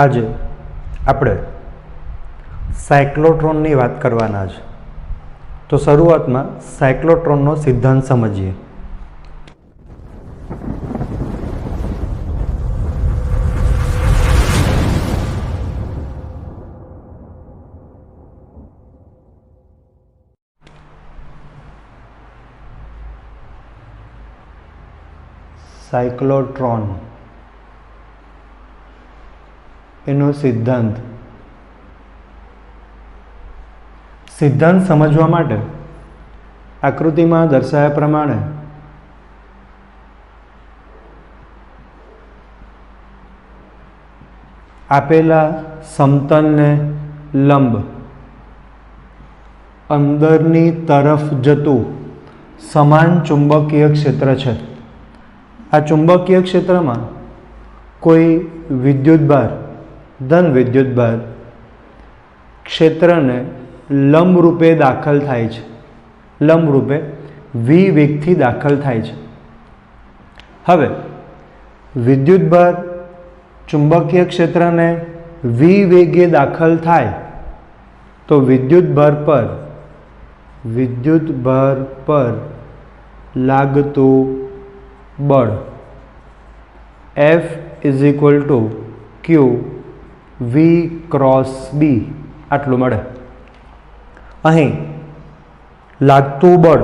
આજે આપણે સાયક્લોટ્રોનની વાત કરવાના છે। તો શરૂઆતમાં સાયક્લોટ્રોનનો સિદ્ધાંત સમજીએ। સાયક્લોટ્રોન એનો સિદ્ધાંત સમજવા માટે આકૃતિમાં દર્શાવ્યા પ્રમાણે આપેલા સમતલને લંબ અંદરની તરફ જતું સમાન ચુંબકીય ક્ષેત્ર છે। આ ચુંબકીય ક્ષેત્રમાં કોઈ વિદ્યુતભાર ધન વિદ્યુતભાર ક્ષેત્રને લંબ રૂપે દાખલ થાય છે, લંબ રૂપે વી વેગથી દાખલ થાય છે। હવે વિદ્યુતભાર ચુંબકીય ક્ષેત્રને વી વેગે દાખલ થાય તો વિદ્યુતભાર પર લાગતું બળ F = Q V × B આટલું મળે। અહીં લાગતું બળ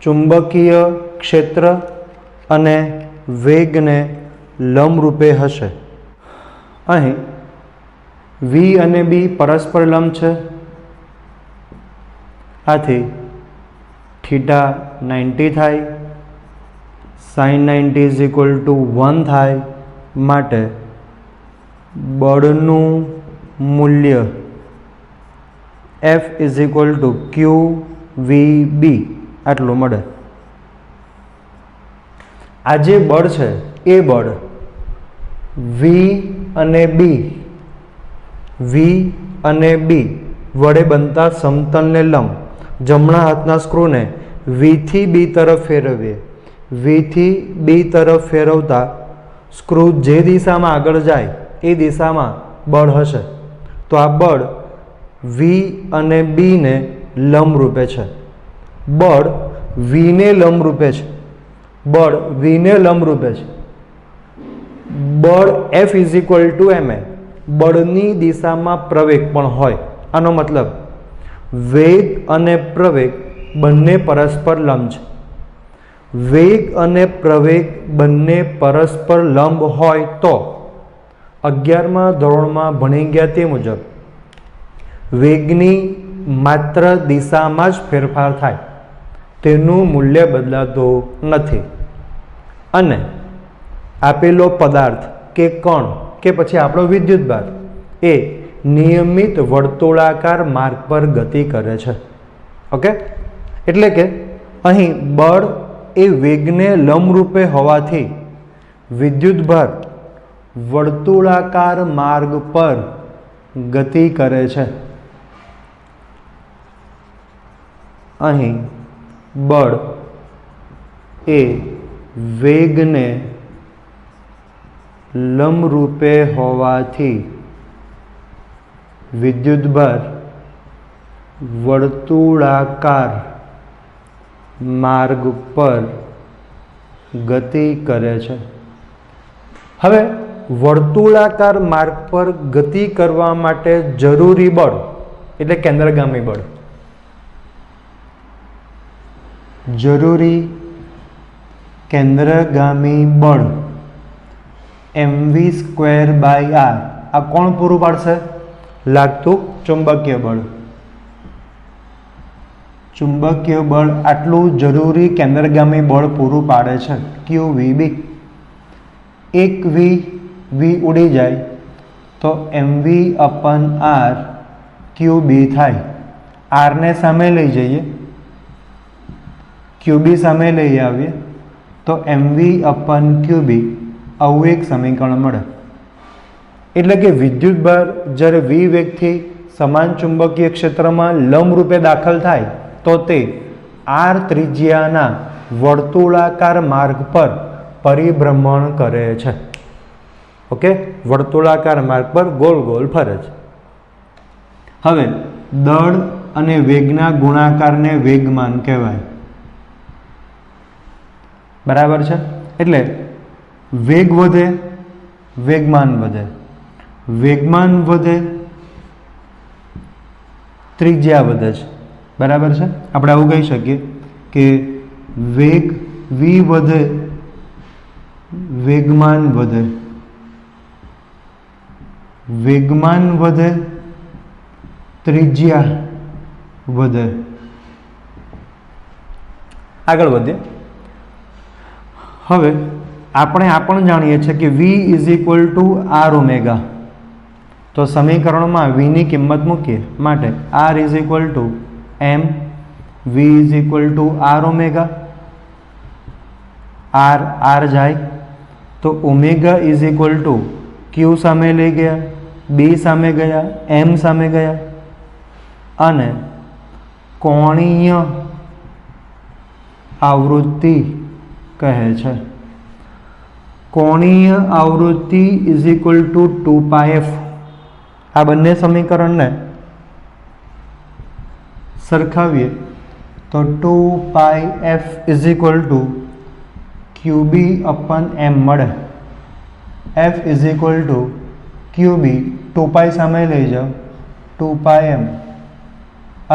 ચુંબકીય ક્ષેત્ર અને વેગને લંબરૂપે હશે। અહીં V અને B પરસ્પર લંબ છે, આથી થીટા 90 થાય, sin 90 = 1 થાય, માટે બળનું મૂલ્ય F = Q V B આટલું મળે। આ જે બળ છે એ બળ V અને B વડે બનતા સમતલને લંબ જમણા હાથના સ્ક્રૂને V થી B તરફ ફેરવીએ। V થી B તરફ ફેરવતા સ્ક્રૂ જે દિશામાં આગળ જાય એ દિશામાં બળ હશે। તો આ બળ V અને B ને લંબરૂપે છે, બળ V ને લંબરૂપે છે, બળ F = ma બળની દિશામાં પ્રવેગ પણ હોય। આનો મતલબ વેગ અને પ્રવેગ બંને પરસ્પર લંબ છે। વેગ અને પ્રવેગ બંને પરસ્પર લંબ હોય તો 11મા ધોરણમાં ભણી ગયા તે મુજબ વેગની માત્ર દિશામાં જ ફેરફાર થાય, તેનું મૂલ્ય બદલાતું નથી। અને આપેલો પદાર્થ કે કણ કે પછી આપણો વિદ્યુતભાર એ નિયમિત વર્તુળાકાર માર્ગ પર ગતિ કરે છે। ઓકે, એટલે કે અહીં બળ એ વેગને લંબરૂપે હોવાથી વિદ્યુતભાર વર્તુળાકાર માર્ગ પર ગતિ કરે છે। અહીં બળ એ વેગને લંબરૂપે હોવાથી વિદ્યુતભાર વર્તુળાકાર માર્ગ પર ગતિ કરે છે। હવે વર્તુળાકાર માર્ગ પર ગતિ કરવા માટે જરૂરી બળ એટલે કેન્દ્રગામી બળ, mv²/r આ કોણ પૂરું પાડશે? લાગતું ચુંબકીય બળ। ચુંબકીય બળ આટલું જરૂરી કેન્દ્રગામી બળ પૂરું પાડે છે QVB। એક V ઉડી જાય તો mv/r QB થાય। R ને સામે લઈ જઈએ, QB સામે લઈ આવીએ તો mv/QB આવું એક સમીકરણ મળે। એટલે કે વિદ્યુતભાર જ્યારે V વેગથી સમાન ચુંબકીય ક્ષેત્રમાં લંબરૂપે દાખલ થાય તો તે R ત્રિજ્યાના વર્તુળાકાર માર્ગ પર પરિભ્રમણ કરે છે। ઓકે, વર્તુળાકાર માર્ગ પર ગોળ ગોળ ફરે છે. હવે દળ અને વેગના ગુણાકારને વેગમાન કહેવાય. બરાબર છે. એટલે વેગ વધે, વેગમાન વધે, વેગમાન વધે, ત્રિજ્યા વધે છે. બરાબર છે. આપણે આવું કહી શકીએ કે વેગ v વધે, વેગમાન વધે, વેગમાન વધે, ત્રિજ્યા વધે. આગળ વધીએ. હવે આપણે આ પણ જાણીએ છીએ કે v is equal to R omega. તો સમીકરણમાં v ની કિંમત મૂકીએ માટે r is equal to m, v is equal to R omega. r જાય તો omega is equal to q સામે લઈ ગયા, b સામે ગયા, m સામે ગયા અને કોણીય આવૃત્તિ કહે છે. કોણીય આવૃત્તિ ઇઝ ઇક્વલ ટુ 2πf. આ બંને સમીકરણને સરખાવીએ તો 2πf is equal two QB અપન m મળે. f is equal two QB, 2π સામે લઈ જાઓ, 2πm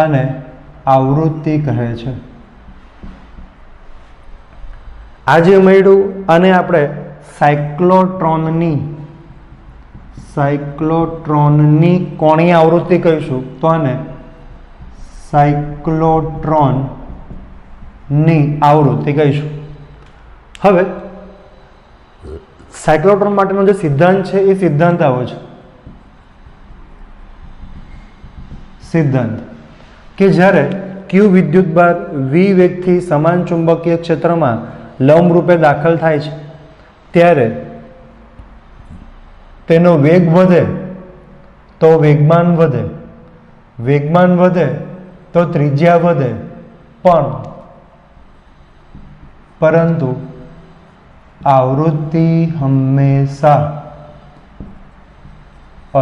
અને આવૃત્તિ કહે છે. આજે મળ્યું અને આપણે સાયક્લોટ્રોનની કોણીય આવૃત્તિ કહીશું તો આને સાયક્લોટ્રોનની આવૃત્તિ કહીશું. હવે સાયક્લોટ્રોન માટેનો જે સિદ્ધાંત છે એ સિદ્ધાંત આવો છે. સિદ્ધાંત કે જ્યારે ક્યુ વિદ્યુતભાર v વેગથી સમાન ચુંબકીય ક્ષેત્રમાં લંબ રૂપે દાખલ થાય છે ત્યારે તેનો વેગ વધે તો વેગમાન વધે, વેગમાન વધે તો ત્રિજ્યા વધે, પરંતુ આવૃત્તિ હંમેશા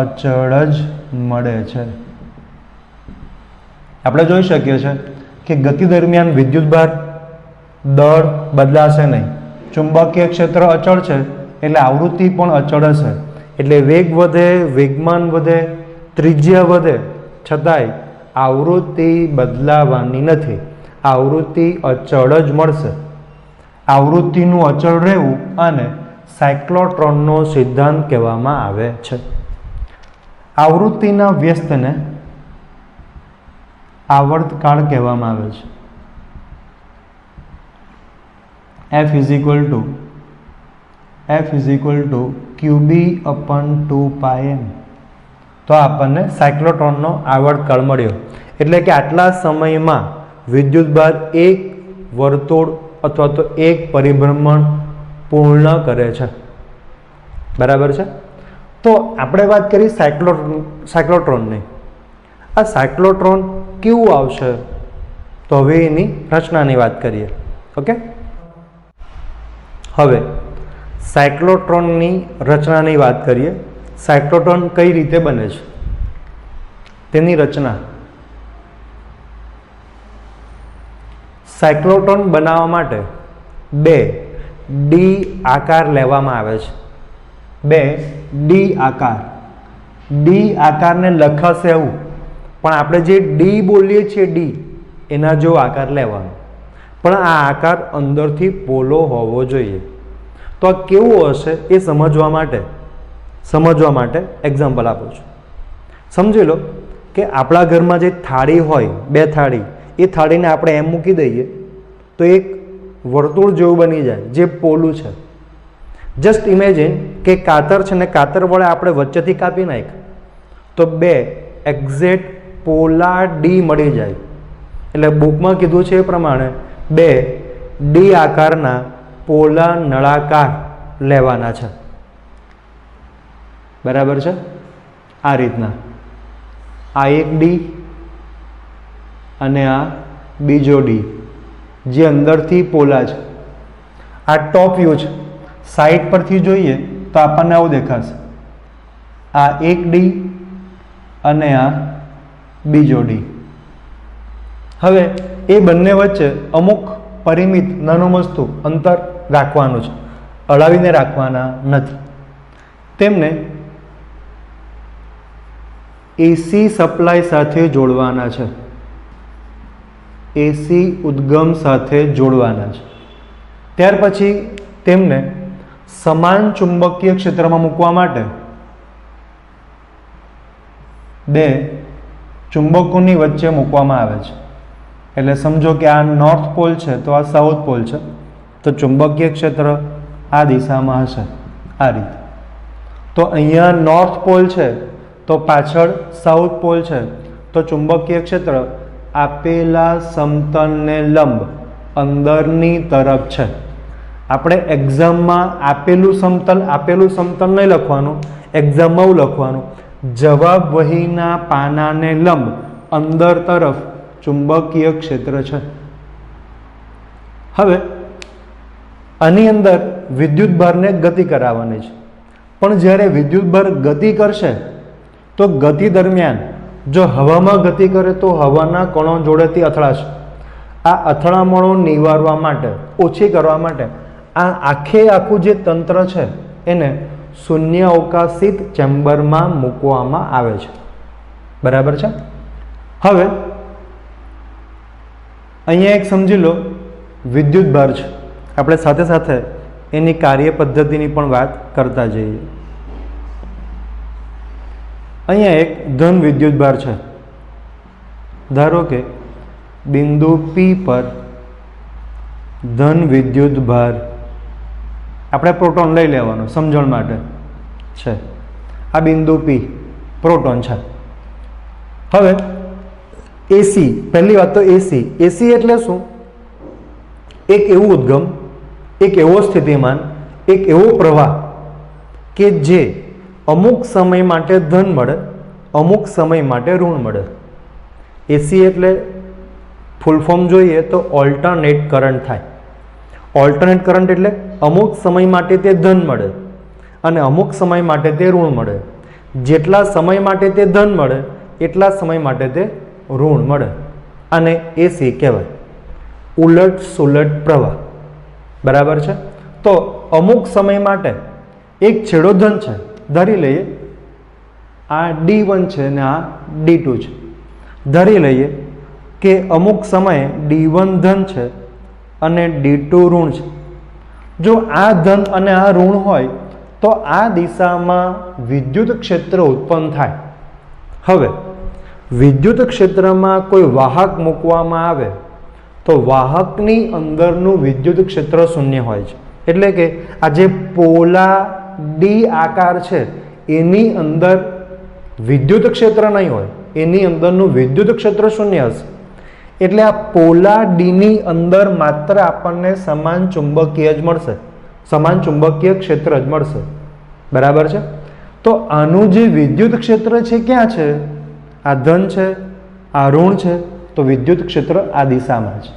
અચળ જ મળે છે. આપણે જોઈ શકીએ છીએ કે ગતિ દરમિયાન વિદ્યુતભાર દળ બદલાશે નહીં. ચુંબકીય ક્ષેત્ર અચળ છે એટલે આવૃત્તિ પણ અચળ હશે. એટલે વેગ વધે, વેગમાન વધે, ત્રિજ્યા વધે, છતાંય આવૃત્તિ બદલાવાની નથી. આવૃત્તિ અચળ જ મળશે. આવૃત્તિનું અચળ રહેવું અને સાયક્લોટ્રોનનો સિદ્ધાંત કહેવામાં આવે છે. આવૃત્તિના વ્યસ્તને આવર્તકાળ કહેવામાં આવે છે. f is equal two QB અપન 2πm. તો આપણને સાયક્લોટ્રોનનો આવર્તકાળ મળ્યો. એટલે કે આટલા સમયમાં વિદ્યુતભાર એક વર્તુળ અથવા તો એક પરિભ્રમણ પૂર્ણ કરે છે. બરાબર છે. તો આપણે વાત કરી સાયક્લોટ્રોનની. આ સાયક્લોટ્રોન કેવું આવશે તો હવે એની રચનાની વાત કરીએ. ઓકે, હવે સાયક્લોટ્રોનની રચનાની વાત કરીએ. સાયક્લોટ્રોન કઈ રીતે બને છે તેની રચના. સાયક્લોટ્રોન બનાવવા માટે બે ડી આકાર લેવામાં આવે છે. બે ડી આકાર. ડી આકારને લખાશે એવું, પણ આપણે જે ડી બોલીએ છીએ ડી એના જેવો આકાર લેવાનો, પણ આ આકાર અંદરથી પોલો હોવો જોઈએ. તો આ કેવું હશે એ સમજવા માટે એક્ઝામ્પલ આપું છું. સમજી લો કે આપણા ઘરમાં જે થાળી હોય, બે થાળી, એ થાળીને આપણે એમ મૂકી દઈએ તો એક વર્તુળ જેવું બની જાય જે પોલું છે. જસ્ટ ઇમેજિન કે કાતર છે ને કાતર વડે આપણે વચ્ચેથી કાપી નાખ તો બે એક્ઝેક્ટ પોલા ડી મળી જાય. એટલે બુકમાં કીધું છે એ પ્રમાણે બે ડી આકારના પોલા નળાકાર લેવાના છે. બરાબર છે. આ રીતના આ એક ડી અને આ બીજો ડી જે અંદરથી પોલા છે. આ ટોપ વ્યૂ છે. સાઈડ પરથી જોઈએ તો આપણને આવું દેખાશે, આ એક ડી અને આ બીજો ડી. હવે એ બંને વચ્ચે અમુક પરિમિત નાનું વસ્તુ અંતર રાખવાનું છે, અડાવીને રાખવાના નથી. તેમને એસી સપ્લાય સાથે જોડવાના છે, એસી ઉદ્ગમ સાથે જોડવાના છે. ત્યાર પછી તેમને સમાન ચુંબકીય ક્ષેત્રમાં મૂકવા માટે બે ચુંબકોની વચ્ચે મૂકવામાં આવે છે. એટલે સમજો કે આ નોર્થ પોલ છે તો આ સાઉથ પોલ છે, તો ચુંબકીય ક્ષેત્ર આ દિશામાં હશે, આ રીતે. તો અહીંયા નોર્થ પોલ છે તો પાછળ સાઉથ પોલ છે, તો ચુંબકીય ક્ષેત્ર આપેલા સમતલને લંબ અંદરની તરફ છે. આપણે એક્ઝામમાં આપેલું સમતલ નહીં લખવાનું, એક્ઝામમાં એવું લખવાનું જવાબ વહીના પાનાને લંબ અંદર તરફ ચુંબકીય ક્ષેત્ર છે. હવે આની અંદર વિદ્યુતભારને ગતિ કરાવવાની છે, પણ જ્યારે વિદ્યુતભાર ગતિ કરશે તો ગતિ દરમિયાન જો હવામાં ગતિ કરે તો હવાના કણો જોડેથી અથડાશે. આ અથડામણો નિવારવા માટે, ઓછી કરવા માટે આ આખું જે તંત્ર છે એને શૂન્ય અવકાશિત ચેમ્બરમાં મૂકવામાં આવે છે. બરાબર છે. હવે અહીંયા એક સમજી લો વિદ્યુતભાર છે, આપણે સાથે સાથે એની કાર્ય પદ્ધતિની પણ વાત કરતા જઈએ. અહીંયા એક ધન વિદ્યુતભાર છે. ધારો કે બિંદુ P પર ધન વિદ્યુતભાર, આપણે પ્રોટોન લઈ લેવાનો સમજણ માટે છે. આ બિંદુ P પ્રોટોન છે. હવે એસી, પહેલી વાત તો એસી એટલે શું? એક એવું ઉદ્ગમ, એક એવો સ્થિતિમાન, એક એવો પ્રવાહ કે જે અમુક સમય માટે ધન મળે, અમુક સમય માટે ઋણ મળે. એસી એટલે ફૂલ ફોર્મ જોઈએ તો ઓલ્ટરનેટ કરંટ થાય. ઓલ્ટરનેટ કરંટ એટલે અમુક સમય માટે તે ધન મળે અને અમુક સમય માટે તે ઋણ મળે. જેટલા સમય માટે તે ધન મળે એટલા સમય માટે તે ઋણ મળે, અને એસી કહેવાય, ઉલટ સુલટ પ્રવાહ. બરાબર છે. તો અમુક સમય માટે એક છેડો ધન છે, ધારી લઈએ આ D1 છે ને આ D2 છે. ધારી લઈએ કે અમુક સમયે D1 ધન છે અને D2 ઋણ છે. જો આ ધન અને આ ઋણ હોય તો આ દિશામાં વિદ્યુત ક્ષેત્ર ઉત્પન્ન થાય. હવે વિદ્યુત ક્ષેત્રમાં કોઈ વાહક મૂકવામાં આવે તો વાહકની અંદરનું વિદ્યુત ક્ષેત્ર શૂન્ય હોય છે. એટલે કે આ જે પોલા ડી આકાર છે એની અંદર વિદ્યુત ક્ષેત્ર નહીં હોય, એની અંદરનું વિદ્યુત ક્ષેત્ર શૂન્ય હશે. એટલે આ પોલા ડીની અંદર માત્ર આપણને સમાન ચુંબકીય જ મળશે, સમાન ચુંબકીય ક્ષેત્ર જ મળશે. બરાબર છે. તો આનું જે વિદ્યુત ક્ષેત્ર છે ક્યાં છે? આ ધન છે, આ ઋણ છે, તો વિદ્યુત ક્ષેત્ર આ દિશામાં છે.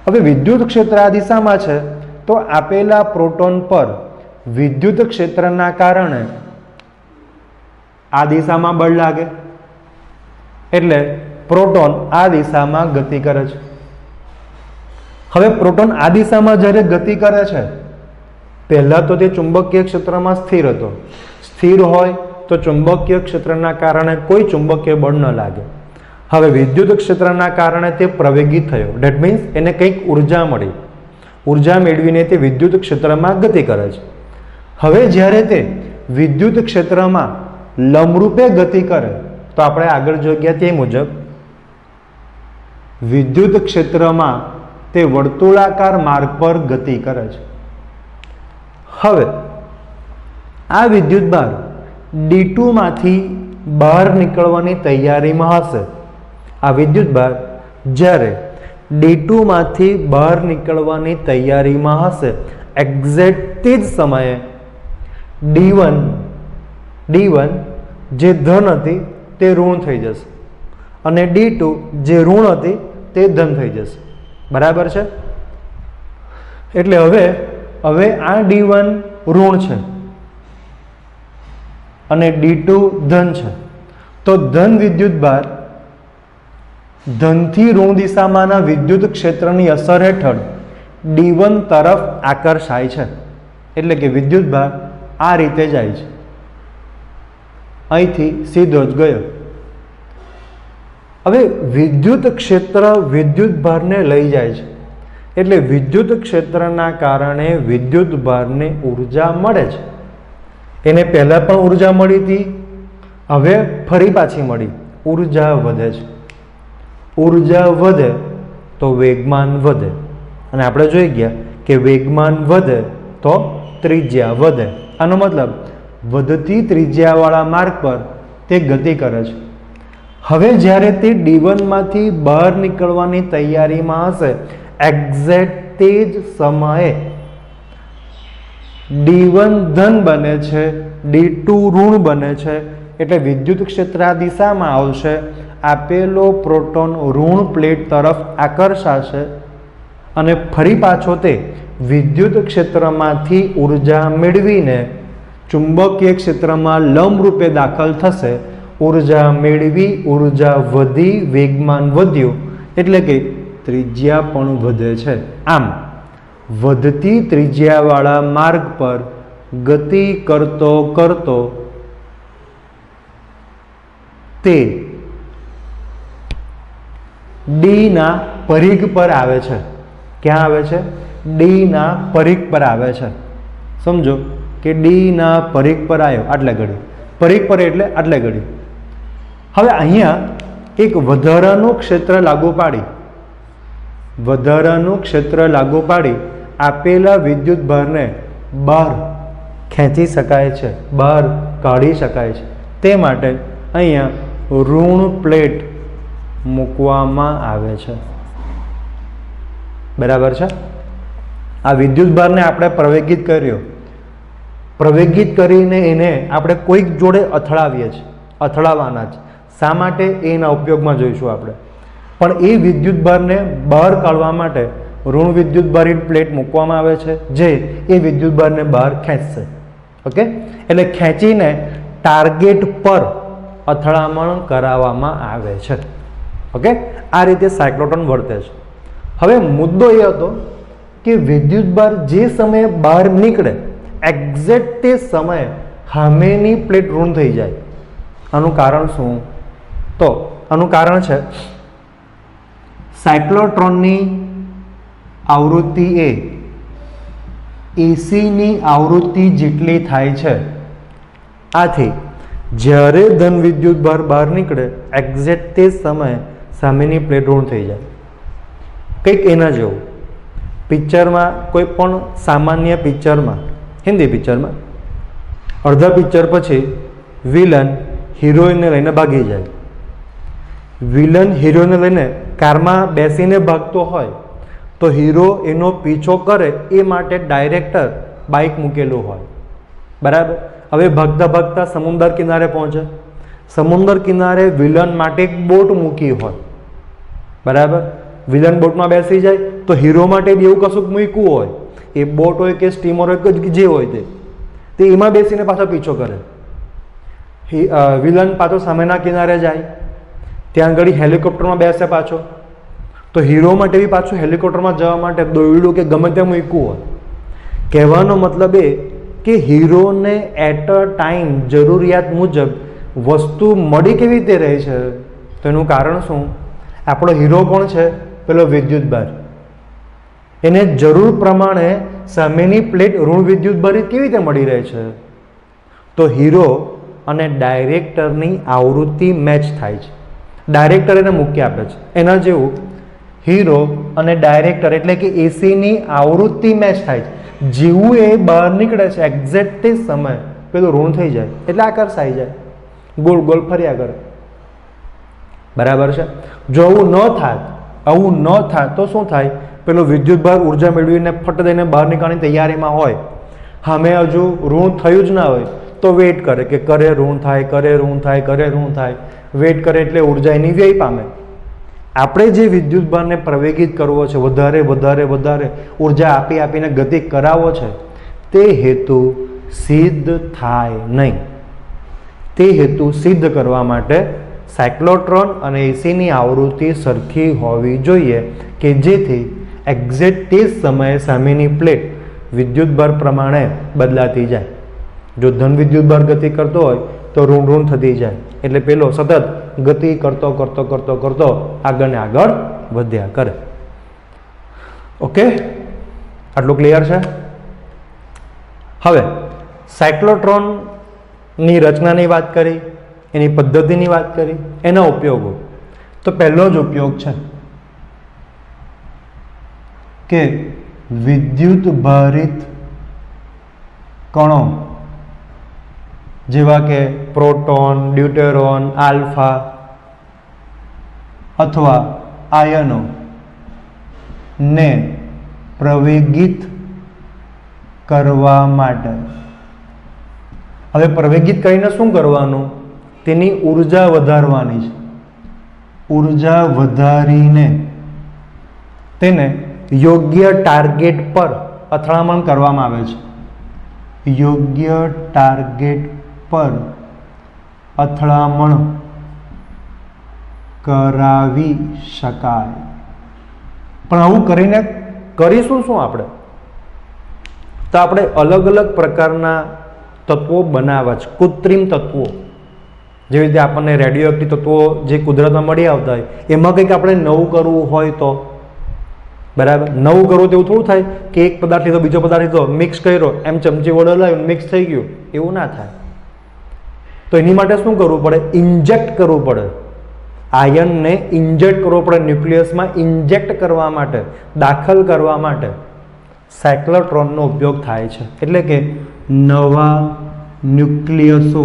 હવે વિદ્યુત ક્ષેત્ર આ દિશામાં છે તો આપેલા પ્રોટોન પર વિદ્યુત ક્ષેત્રના કારણે આ દિશામાં બળ લાગે, એટલે પ્રોટોન આ દિશામાં ગતિ કરે છે. હવે પ્રોટોન આ દિશામાં જ્યારે ગતિ કરે છે, પહેલા તો તે ચુંબકીય ક્ષેત્રમાં સ્થિર હતો. સ્થિર હોય તો ચુંબકીય ક્ષેત્રના કારણે કોઈ ચુંબકીય બળ ન લાગે. હવે વિદ્યુત ક્ષેત્રના કારણે તે પ્રવેગી થયો, ધેટ મીન્સ એને કંઈક ઉર્જા મળી, ઉર્જા મેળવીને તે વિદ્યુત ક્ષેત્રમાં ગતિ કરે છે. હવે જ્યારે તે વિદ્યુત ક્ષેત્રમાં લંબરૂપે ગતિ કરે તો આપણે આગળ જોઈ ગયા તે મુજબ વિદ્યુત ક્ષેત્રમાં તે વર્તુળાકાર માર્ગ પર ગતિ કરે છે. હવે આ વિદ્યુતભાર D2 માંથી બહાર નીકળવાની તૈયારીમાં હશે. આ વિદ્યુતભાર જ્યારે D2 માંથી બહાર નીકળવાની તૈયારીમાં હશે, એક્ઝેક્ટ તે જ સમયે D1 જે ધન હતી તે ઋણ થઈ જશે અને D2 જે ઋણ હતી તે ધન થઈ જશે. બરાબર છે. એટલે હવે આ D1 ઋણ છે અને D2 ધન છે, તો ધન વિદ્યુતભાર ધનથી ઋણ દિશામાંના વિદ્યુત ક્ષેત્રની અસર હેઠળ D1 તરફ આકર્ષાય છે. એટલે કે વિદ્યુતભાર આ રીતે જાય છે, અહીંથી સીધો જ ગયો. હવે વિદ્યુત ક્ષેત્ર વિદ્યુતભારને લઈ જાય છે, એટલે વિદ્યુત ક્ષેત્રના કારણે વિદ્યુતભારને ઉર્જા મળે છે. એને પહેલા પણ ઉર્જા મળી હતી, હવે ફરી પાછી મળી. ઉર્જા વધે છે. ઉર્જા વધે તો વેગમાન વધે, અને આપણે જોઈ ગયા કે વેગમાન વધે તો ત્રિજ્યા વધે. આનો મતલબ વધતી ત્રિજ્યાવાળા માર્ગ પર તે ગતિ કરે છે. હવે જ્યારે તે D1 માંથી બહાર નીકળવાની તૈયારીમાં હશે, એક્ઝેક્ટ તે જ સમયે D1 ધન બને છે, D2 ઋણ બને છે, એટલે વિદ્યુત ક્ષેત્ર આ દિશામાં આવશે. આપેલો પ્રોટોન ઋણ પ્લેટ તરફ આકર્ષાશે અને ફરી પાછો તે વિદ્યુત ક્ષેત્રમાંથી ઉર્જા મેળવીને ચુંબકીય ક્ષેત્રમાં લંબ રૂપે દાખલ થશે. ઉર્જા મેળવી, ઉર્જા વધી, વેગમાન વધ્યું, એટલે કે ત્રિજ્યા પણ વધે છે. આમ વધતી ત્રિજ્યાવાળા માર્ગ પર ગતિ કરતો કરતો તે ડી ના પરિઘ પર આવે છે. ક્યાં આવે છે? ડી ના પરિઘ પર આવે છે. સમજો કે ડી ના પરિઘ પર આવ્યો, આટલે ઘડી પરિઘ પર એટલે આટલે ઘડી. હવે અહીંયા એક વધારાનું ક્ષેત્ર લાગુ પાડી આપેલા વિદ્યુત ભારને બહાર ખેંચી શકાય છે, બહાર કાઢી શકાય છે. તે માટે અહીંયા ઋણ પ્લેટ મૂકવામાં આવે છે. બરાબર છે? આ વિદ્યુત ભારને આપણે પ્રવેગિત કર્યો, પ્રવેગિત કરીને એને આપણે કોઈક જોડે અથડાવીએ છીએ, અથડાવાના છે. શા માટે? એના ઉપયોગમાં જોઈશું આપણે. પણ એ વિદ્યુત ભારને બહાર કાઢવા માટે ઋણ વિદ્યુત ભારિત પ્લેટ મૂકવામાં આવે છે, જે એ વિદ્યુત ભારને બહાર ખેંચશે. ઓકે, એટલે ખેંચીને ટાર્ગેટ પર અથડામણ કરાવવામાં આવે છે. ઓકે, આ રીતે સાયક્લોટ્રોન વર્તે છે. હવે મુદ્દો એ હતો કે વિદ્યુતભાર જે સમયે બહાર નીકળે, એક્ઝેક્ટ તે સમયે સામેની પ્લેટ ઋણ થઈ જાય. આનું કારણ શું? તો આનું કારણ છે સાયક્લોટ્રોનની આવૃત્તિ એ એસીની આવૃત્તિ જેટલી થાય છે. આથી જ્યારે ધન વિદ્યુતભાર બહાર નીકળે, એક્ઝેક્ટ તે સમયે સામેની પ્લેટ ઋણ થઈ જાય. કંઈક એના જેવું. પિક્ચરમાં, કોઈ પણ સામાન્ય પિક્ચરમાં, હિન્દી પિક્ચરમાં અડધા પિક્ચર પછી વિલન હિરોઈનને લઈને ભાગી જાય. વિલન હિરોઈનને લઈને કારમાં બેસીને ભાગતો હોય તો હીરો એનો પીછો કરે એ માટે ડાયરેક્ટર બાઇક મૂકેલું હોય. બરાબર? હવે ભાગતા ભાગતા સમુદ્ર કિનારે પહોંચે, સમુદ્ર કિનારે વિલન માટે એક બોટ મૂકી હોય. બરાબર? વિલન બોટમાં બેસી જાય તો હીરો માટે બી એવું કશુંક મૂક્યું હોય, એ બોટ હોય કે સ્ટીમર હોય કે જે હોય તે એમાં બેસીને પાછો પીછો કરે. વિલન પાછો સામેના કિનારે જાય, ત્યાં આગળ હેલિકોપ્ટરમાં બેસે પાછો, તો હીરો માટે બી પાછું હેલિકોપ્ટરમાં જવા માટે દોયડું કે ગમે ત્યાં મૂક્યું હોય. કહેવાનો મતલબ એ કે હીરોને એટ અ ટાઈમ જરૂરિયાત મુજબ વસ્તુ મળી કેવી રીતે રહે છે? તો એનું કારણ શું? આપણો હીરો કોણ છે? પેલો વિદ્યુતભાર. એને જરૂર પ્રમાણે સામેની પ્લેટ ઋણ વિદ્યુતભારિત કેવી રીતે મળી રહે છે? તો હીરો અને ડાયરેક્ટરની આવૃત્તિ મેચ થાય છે. ડાયરેક્ટર એને મૂકી આપે છે. એના જેવું હીરો અને ડાયરેક્ટર એટલે કે એસીની આવૃત્તિ મેચ થાય છે. જેવું એ બહાર નીકળે છે, એક્ઝેક્ટ તે સમય પેલું ઋણ થઈ જાય, એટલે આકર્ષાઈ જાય, ગોળ ગોળ ફર્યા કરે. બરાબર છે? જો આવું ન થાય તો શું થાય? પેલો વિદ્યુતભાર ઉર્જા મેળવીને ફટ દઈને બહાર નીકળવાની તૈયારીમાં હોય, સામે હજુ ઋણ થયું જ ના હોય તો વેઇટ કરે કે કરે ઋણ થાય, વેઇટ કરે એટલે ઉર્જા એની વ્યય પામે. આપણે જે વિદ્યુતભારને પ્રવેગિત કરવો છે, વધારે ઉર્જા આપીને ગતિ કરાવવો છે, તે હેતુ સિદ્ધ થાય નહીં. તે હેતુ સિદ્ધ કરવા માટે સાયક્લોટ્રોન અને એસીની આવૃત્તિ સરખી હોવી જોઈએ કે જેથી એક્ઝેક્ટ તે જ સમયે સામેની પ્લેટ વિદ્યુતભાર પ્રમાણે બદલાતી જાય. જો ધન વિદ્યુતભાર ગતિ કરતો હોય તો ઋણ ઋણ થતી જાય, એટલે પેલો સતત ગતિ કરતો કરતો કરતો કરતો આગળ ને આગળ વધ્યા કરે. ઓકે, આટલું ક્લિયર છે? હવે સાયક્લોટ્રોનની રચનાની વાત કરી, એની પદ્ધતિની વાત કરી, એના ઉપયોગો. તો પહેલો જ ઉપયોગ છે કે વિદ્યુત ભારિત કણો જેવા કે પ્રોટોન, ડ્યુટેરોન, આલ્ફા અથવા આયનો ને પ્રવેગિત કરવા માટે. હવે પ્રવેગિત કરીને શું કરવાનું? તેની ઉર્જા વધારવાની છે. ઉર્જા વધારીને તેને યોગ્ય ટાર્ગેટ પર અથડામણ કરવામાં આવે છે. યોગ્ય ટાર્ગેટ પર અથડામણ કરાવી શકાય. પણ આવું કરીને કરીશું શું આપણે? તો આપણે અલગ અલગ પ્રકારના તત્વો બનાવવા છે, કૃત્રિમ તત્વો. જેવી રીતે આપણને રેડિયો એક્ટિવ તત્વો જે કુદરતમાં મળી આવતા હોય, એમાં કંઈક આપણે નવું કરવું હોય તો બરાબર. નવું કરવું તો એવું થોડું થાય કે એક પદાર્થ લીધો બીજો પદાર્થ લીધો મિક્સ કર્યો, એમ ચમચી વડે લાવ્યું મિક્સ થઈ ગયું, એવું ના થાય. તો એની માટે શું કરવું પડે? ઇન્જેક્ટ કરવું પડે. આયનને ઇન્જેક્ટ કરવો પડે, ન્યુક્લિયસમાં ઇન્જેક્ટ કરવા માટે, દાખલ કરવા માટે સાયક્લોટ્રોનનો ઉપયોગ થાય છે. એટલે કે નવા ન્યુક્લિયસો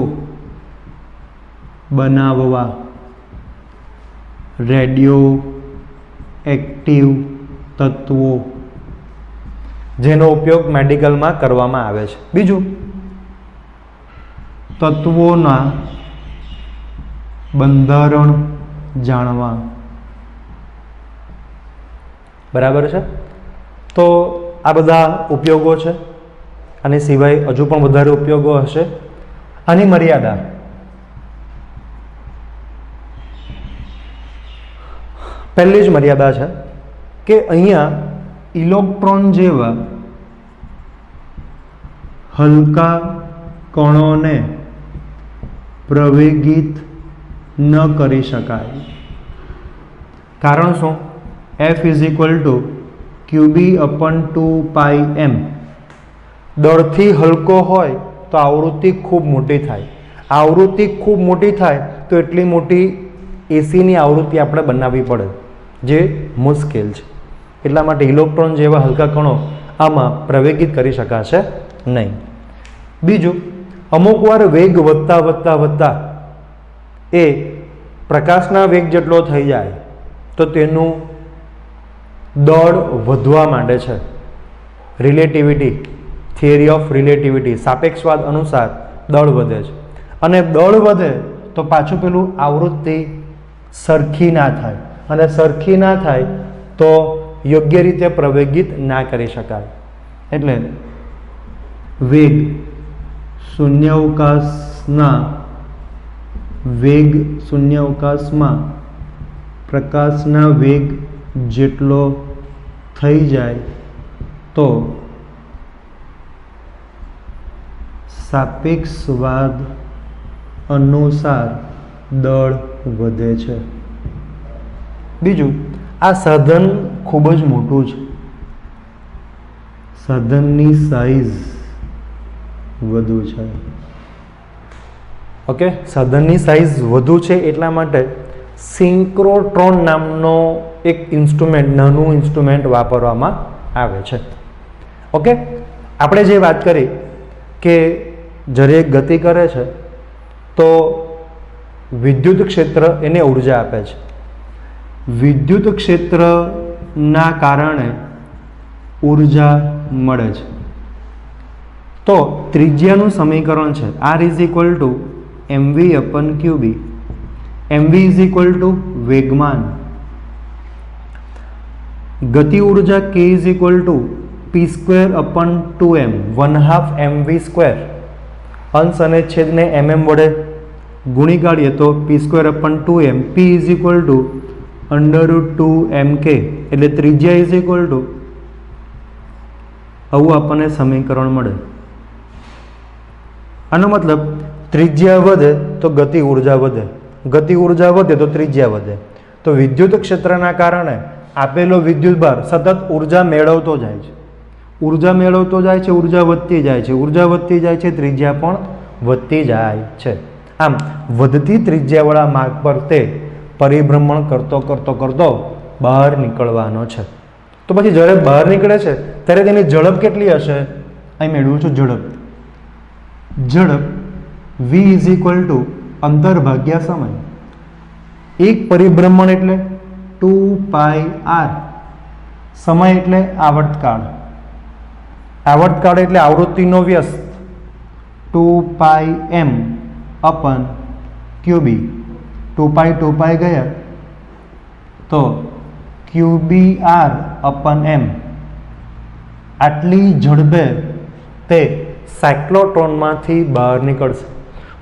બનાવવા રેડિયો એક્ટિવ તત્વો, જેનો ઉપયોગ મેડિકલમાં કરવામાં આવે છે. બીજું, તત્વોના બંધારણ જાણવા. બરાબર છે? તો આ બધા ઉપયોગો છે. આની સિવાય હજુ પણ વધારે ઉપયોગો હશે. આની મર્યાદા, પહેલી જ મર્યાદા છે કે અહીંયા ઇલેક્ટ્રોન જેવા હલકા કણોને પ્રવેગિત ન કરી શકાય. કારણ શું? F is equal two QB/2πm. દળથી હલકો હોય તો આવૃત્તિ ખૂબ મોટી થાય. આવૃત્તિ ખૂબ મોટી થાય તો એટલી મોટી એસીની આવૃત્તિ આપણે બનાવવી પડે, જે મુશ્કેલ છે. એટલા માટે ઇલેક્ટ્રોન જેવા હલકા કણો આમાં પ્રવેગિત કરી શકાશે નહીં. બીજું, અમુક વાર વેગ વધતા વધતા વધતા એ પ્રકાશના વેગ જેટલો થઈ જાય તો તેનું દળ વધવા માંડે છે. રિલેટિવિટી, થિયરી ઓફ રિલેટિવિટી, સાપેક્ષવાદ અનુસાર દળ વધે છે. અને દળ વધે તો પાછું પેલું આવૃત્તિ સરખી ના થાય, અને સરખી ના થાય તો યોગ્ય રીતે પ્રવેગિત ના કરી શકાય. એટલે વેગ શૂન્યાવકાશમાં પ્રકાશના વેગ જેટલો થઈ જાય તો સાપેક્ષવાદ અનુસાર દળ વધે છે. બીજું, આ સાધન ખૂબ જ મોટું છે. સાધનની સાઈઝ વધુ છે. ઓકે, સાધનની સાઈઝ વધુ છે એટલા માટે સિન્ક્રોટ્રોન નામનો એક ઇન્સ્ટ્રુમેન્ટ, નાનું ઇન્સ્ટ્રુમેન્ટ વાપરવામાં આવે છે. ઓકે, આપણે જે વાત કરી કે જ્યારે ગતિ કરે છે તો વિદ્યુત ક્ષેત્ર એને ઉર્જા આપે છે. વિદ્યુત ક્ષેત્રના કારણે ઉર્જા મળે છે. તો ત્રિજ્યાનું સમીકરણ છે R is equal two mv/qb. mv is equal two વેગમાન. ગતિ ઉર્જા k is equal two p²/2m, 1/2 mv². અંશ અને છેદને mm વડે ગુણી કાઢીએ તો p²/2m p √2mk એટલે ત્રિજ્યા આવું આપણને સમીકરણ મળે. આનો મતલબ ત્રિજ્યા વધે તો ગતિ ઉર્જા વધે, ગતિ ઉર્જા વધે તો ત્રિજ્યા વધે. તો વિદ્યુત ક્ષેત્રના કારણે આપેલો વિદ્યુતભાર સતત ઉર્જા મેળવતો જાય છે, ઉર્જા મેળવતો જાય છે, ઉર્જા વધતી જાય છે, ઉર્જા વધતી જાય છે, ત્રિજ્યા પણ વધતી જાય છે. આમ વધતી ત્રિજ્યાવાળા માર્ગ પર તે પરિભ્રમણ કરતો કરતો કરતો બહાર નીકળવાનો છે. તો પછી જ્યારે બહાર નીકળે છે ત્યારે તેની ઝડપ કેટલી હશે? અહીં મેળવું છું ઝડપ. ઝડપ v અંતર ભાગ્યા સમય. એક પરિભ્રમણ એટલે 2πr, સમય એટલે આવર્તકાળ, આવર્તકાળ એટલે આવૃત્તિનો વ્યસ્ત 2πm/qb. 2π ગયા તો qbr/m. આટલી ઝડપે તે સાયક્લોટ્રોનમાંથી બહાર નીકળશે.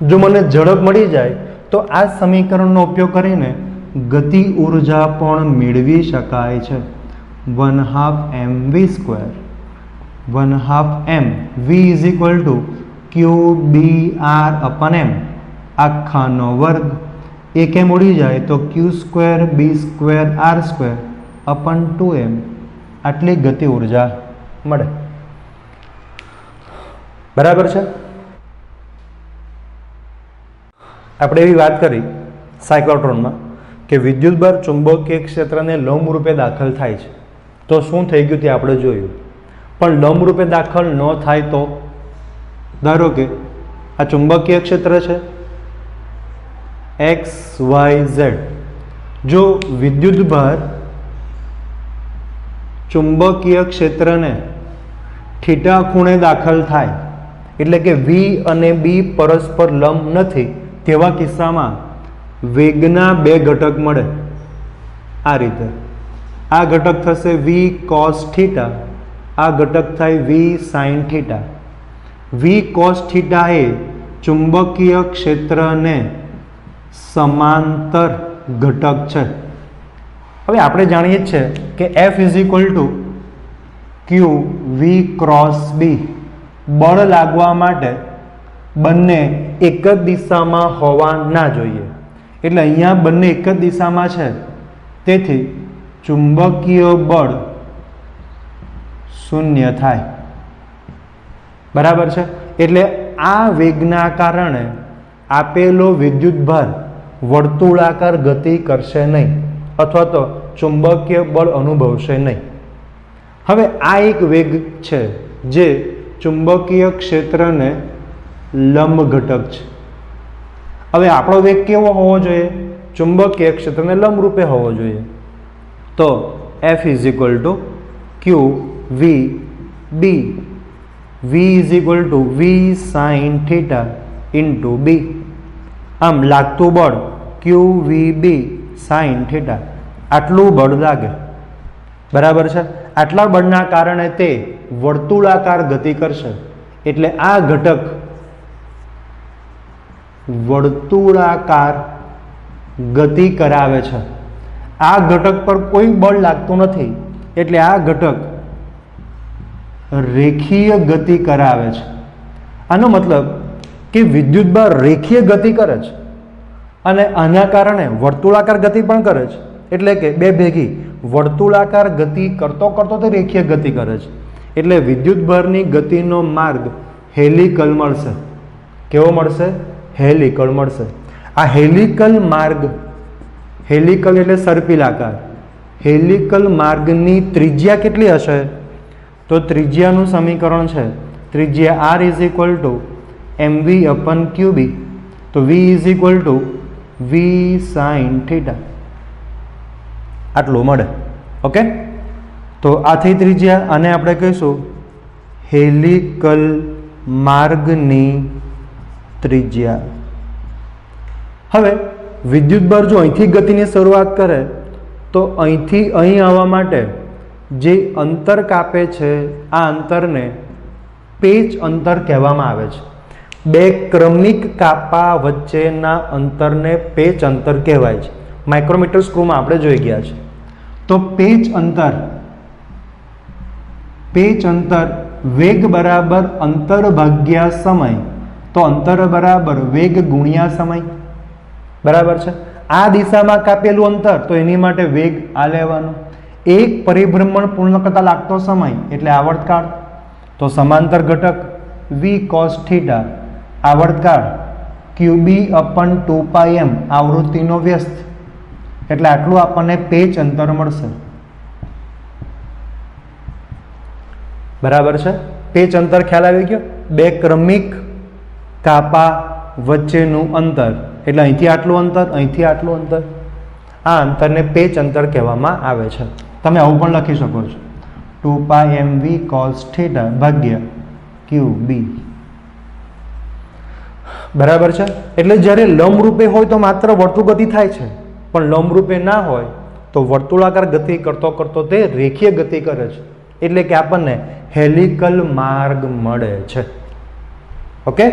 જો મને ઝડપ મળી જાય તો આ સમીકરણનો ઉપયોગ કરીને ગતિ ઉર્જા પણ મેળવી શકાય છે. 1/2mv², 1/2m v qbr/m આખાનો વર્ગ. એ કેમ ઉડી જાય તો q²b²r²/2m આટલી ગતિ ઉર્જા મળે. બરાબર છે. આપણે એવી વાત કરી સાયક્લોટ્રોનમાં કે વિદ્યુતભાર ચુંબકીય ક્ષેત્રને લંબરૂપે દાખલ થાય છે તો શું થઈ ગયું તે આપણે જોયું. પણ લંબરૂપે દાખલ ન થાય તો ધારો કે આ ચુંબકીય ક્ષેત્ર છે XYZ. જો વિદ્યુતભાર ચુંબકીય ક્ષેત્રને થીટા ખૂણે દાખલ થાય એટલે કે V અને B પરસ્પર લંબ નથી તેવા કિસ્સામાં વેગના બે ઘટક મળે. આ રીતે આ ઘટક થશે v cos θ, આ ઘટક થાય v sin θ. v cos θ એ ચુંબકીય ક્ષેત્રને સમાંતર ઘટક છે. હવે આપણે જાણીએ છીએ કે F q v cross b. બળ લાગવા માટે બંને એક જ દિશામાં હોવા ના જોઈએ. એટલે અહીંયા બંને એક જ દિશામાં છે તેથી ચુંબકીય બળ શૂન્ય થાય. બરાબર છે. એટલે આ વેગના કારણે આપેલો વિદ્યુતભાર વર્તુળાકાર ગતિ કરશે નહીં અથવા તો ચુંબકીય બળ અનુભવશે નહીં. હવે આ એક વેગ છે જે ચુંબકીય ક્ષેત્રને લંબ ઘટક છે. હવે આપણો વેગ કેવો હોવો જોઈએ? ચુંબકીય ક્ષેત્રને લંબ રૂપે હોવો જોઈએ. તો F q v b. v v sin θ into b. આમ લાગતું બળ q v b sin θ આટલું બળ લાગે. બરાબર છે. આટલા બળના કારણે તે વર્તુળાકાર ગતિ કરશે. એટલે આ ઘટક વર્તુળાકાર ગતિ કરાવે છે. આ ઘટક પર કોઈ બળ લાગતું નથી એટલે આ ઘટક રેખીય ગતિ કરાવે છે. આનો મતલબ કે વિદ્યુતભાર રેખીય ગતિ કરે છે અને આના કારણે વર્તુળાકાર ગતિ પણ કરે છે. એટલે કે બે ભેગી વર્તુળાકાર ગતિ કરતો કરતો તે રેખીય ગતિ કરે છે. એટલે વિદ્યુતભારની ગતિનો માર્ગ હેલિકલ મળશે. કેવો મળશે? હેલિકલ મળશે. આ હેલિકલ માર્ગ, હેલિકલ એટલે સર્પિલાકાર, હેલિકલ માર્ગની ત્રિજ્યા કેટલી હશે? તો ત્રિજ્યાનું સમીકરણ છે ત્રિજ્યા r mv/qb. તો v v sin θ આટલું મળે. ઓકે. તો આ થઈ ત્રિજ્યા. આને આપણે કહીશું હેલિકલ માર્ગની ત્રિજ્યા. હવે વિદ્યુતભાર જો અહીંથી ગતિની શરૂઆત કરે તો અહીંથી અહીં આવવા માટે જે અંતર કાપે છે આ અંતરને પેચ અંતર કહેવામાં આવે છે. બે ક્રમિક કાપા વચ્ચેના અંતરને પેચ અંતર કહેવાય છે. માઇક્રોમીટર સ્ક્રૂમાં આપણે જોઈ ગયા છે. તો પેચ અંતર વેગ બરાબર અંતર ભાગ્યા સમય. તો અંતર બરાબર વેગ ગુણ્યા સમય. બરાબર છે. આ દિશામાં કાપેલું અંતર તો એની માટે વેગ આ લેવાનો. એક પરિભ્રમણ પૂર્ણ કરતા લાગતો સમય એટલે આવર્તકાળ. તો સમાંતર ઘટક v cos θ આવર્તકાળ qb upon 2πm આવૃત્તિનો વ્યસ્ત એટલે આટલું આપણને પેચ અંતર મળશે. બરાબર છે. પેચ અંતર ખ્યાલ આવી ગયો. બે ક્રમિક કાપા વચ્ચેનું અંતર એટલે અહીંથી આટલું અંતર, અહીંથી આટલું અંતર. આ અંતરને પેચ અંતર કહેવામાં આવે છે. તમે આવું પણ લખી શકો છો 2πmv cos θ ભાગ્યા qb. બરાબર છે. એટલે જ્યારે લંબરૂપે હોય તો માત્ર વર્તુળ ગતિ થાય છે, પણ લંબરૂપે ના હોય તો વર્તુળાકાર ગતિ કરતો કરતો તે રેખીય ગતિ કરે છે, એટલે કે આપણને હેલિકલ માર્ગ મળે છે. ઓકે.